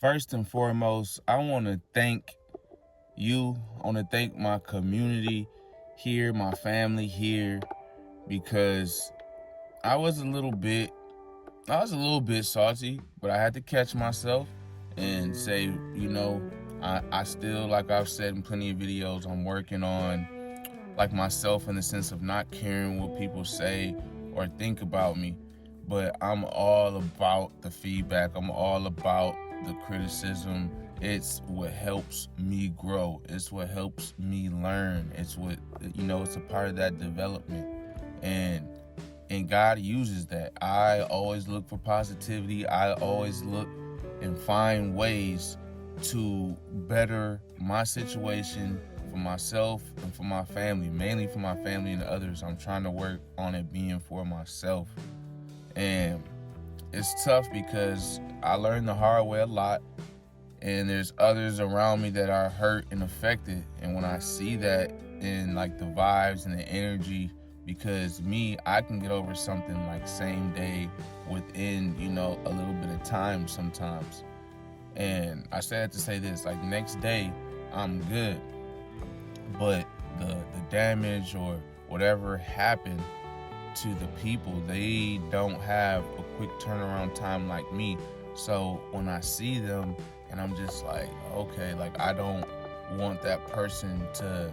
First and foremost, I want to thank you. I want to thank my community here, my family here, because I was a little bit, salty, but I had to catch myself and say, I still, like I've said in plenty of videos, I'm working on like myself in the sense of not caring what people say or think about me. But I'm all about the feedback. I'm all about the criticism. It's what helps me grow. It's what helps me learn. It's what, it's a part of that development. And God uses that. I always look for positivity. I always look and find ways to better my situation for myself and for my family, mainly for my family and others. I'm trying to work on it being for myself. And it's tough because I learned the hard way a lot, and there's others around me that are hurt and affected. And when I see that in like the vibes and the energy, because I can get over something like same day within, a little bit of time sometimes. And I say that to say this, like next day I'm good, but the damage or whatever happened to the people, they don't have a quick turnaround time like me. So when I see them and I'm just like, okay, like I don't want that person to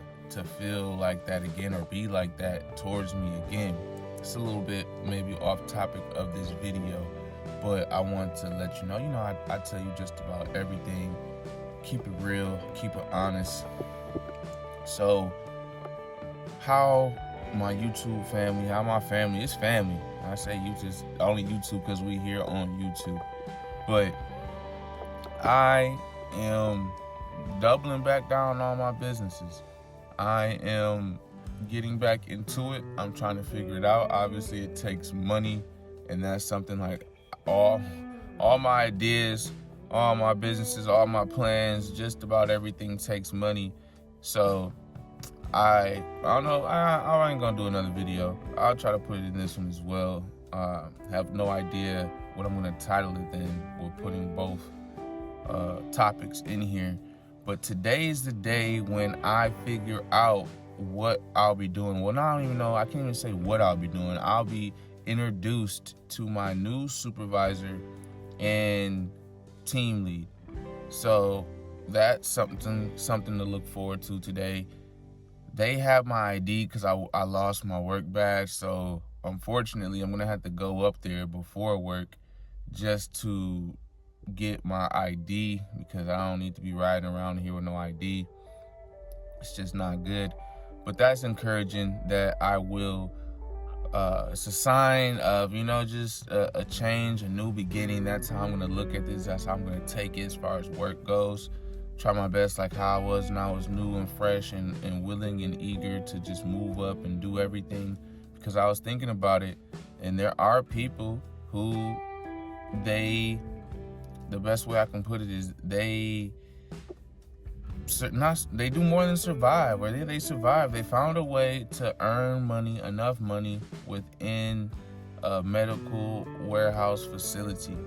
feel like that again or be like that towards me again. It's a little bit maybe off topic of this video, but I want to let you know, I tell you just about everything. Keep it real, keep it honest. So how my YouTube family, how my family is family. I say YouTube, only YouTube because we here on YouTube. But I am doubling back down on my businesses. I am getting back into it. I'm trying to figure it out. Obviously, it takes money, and that's something like all my ideas, all my businesses, all my plans, just about everything takes money. So I don't know. I ain't gonna do another video. I'll try to put it in this one as well. Have no idea what I'm gonna title it. Then we're putting both topics in here. But today is the day when I figure out what I'll be doing. Well, I don't even know. I can't even say what I'll be doing. I'll be introduced to my new supervisor and team lead. So that's something to look forward to today. They have my ID because I lost my work badge. So unfortunately, I'm going to have to go up there before work just to get my ID, because I don't need to be riding around here with no ID. It's just not good. But that's encouraging that I will. It's a sign of, just a change, a new beginning. That's how I'm going to look at this. That's how I'm going to take it as far as work goes. Try my best like how I was when I was new and fresh and willing and eager to just move up and do everything, because I was thinking about it, and there are people who the best way I can put it is they do more than survive, or they survive. They found a way to earn money, enough money within a medical warehouse facility.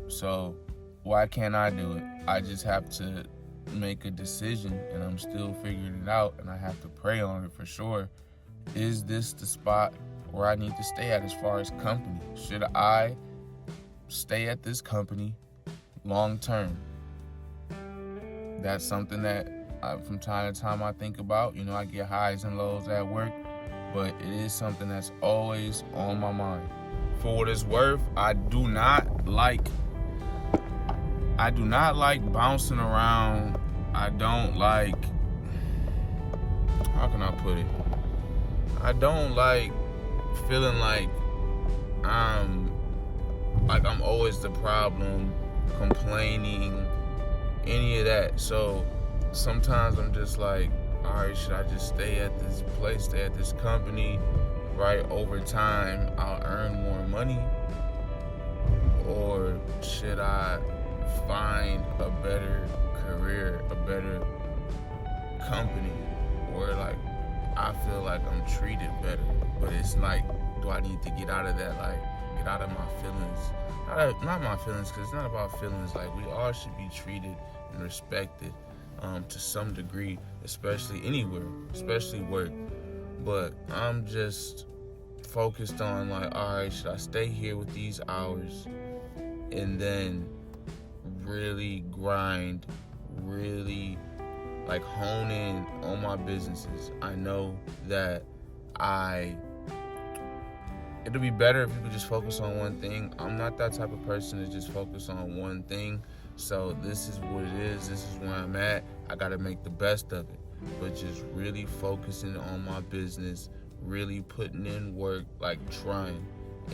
So why can't I do it? I just have to make a decision, and I'm still figuring it out, and I have to pray on it for sure. Is this the spot where I need to stay at as far as company? Should I stay at this company long term? That's something that from time to time I think about. I get highs and lows at work, but it is something that's always on my mind. For what it's worth, I do not like bouncing around. I don't like, how can I put it? I don't like feeling like I'm always the problem, complaining, any of that. So sometimes I'm just like, all right, should I just stay at this place, stay at this company, right? Over time, I'll earn more money. Or should I find a better career, a better company where like I feel like I'm treated better? But it's like, do I need to get out of that like get out of my feelings. Not my feelings, because it's not about feelings. Like, we all should be treated and respected to some degree, especially anywhere, especially work. But I'm just focused on, like, all right, should I stay here with these hours and then really grind, really like hone in on my businesses? I know that it'll be better if you could just focus on one thing. I'm not that type of person to just focus on one thing. So this is what it is. This is where I'm at. I got to make the best of it. But just really focusing on my business, really putting in work, like trying.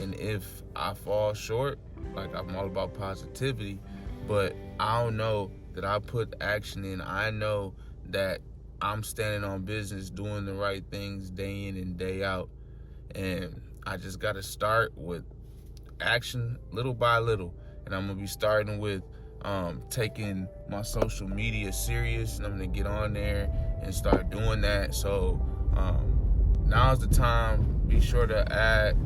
And if I fall short, like, I'm all about positivity, but I don't know that I put action in. I know that I'm standing on business, doing the right things day in and day out. And I just got to start with action little by little. And I'm going to be starting with taking my social media serious, and I'm going to get on there and start doing that. So now's the time. Be sure to add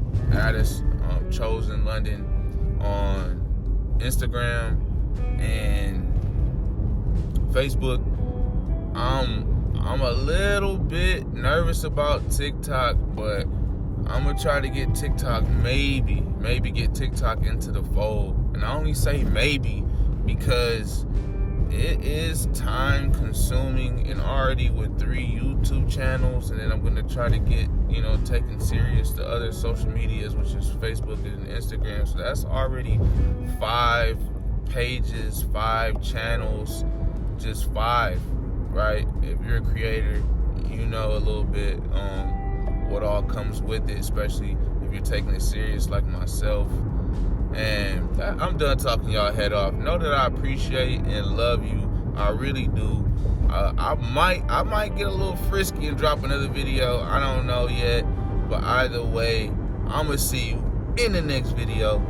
us, Chosen London, on Instagram and Facebook. I'm a little bit nervous about TikTok, but I'm gonna try to get TikTok, maybe get TikTok into the fold. And I only say maybe because it is time consuming, and already with 3 YouTube channels, and then I'm gonna try to get, taken serious the other social medias, which is Facebook and Instagram. So that's already 5 pages, 5 channels, just 5, right? If you're a creator, you know a little bit what all comes with it, especially if you're taking it serious like myself. And I'm done talking y'all head off. Know that I appreciate and love you. I really do. I might get a little frisky and drop another video. I don't know yet. But either way, I'm going to see you in the next video.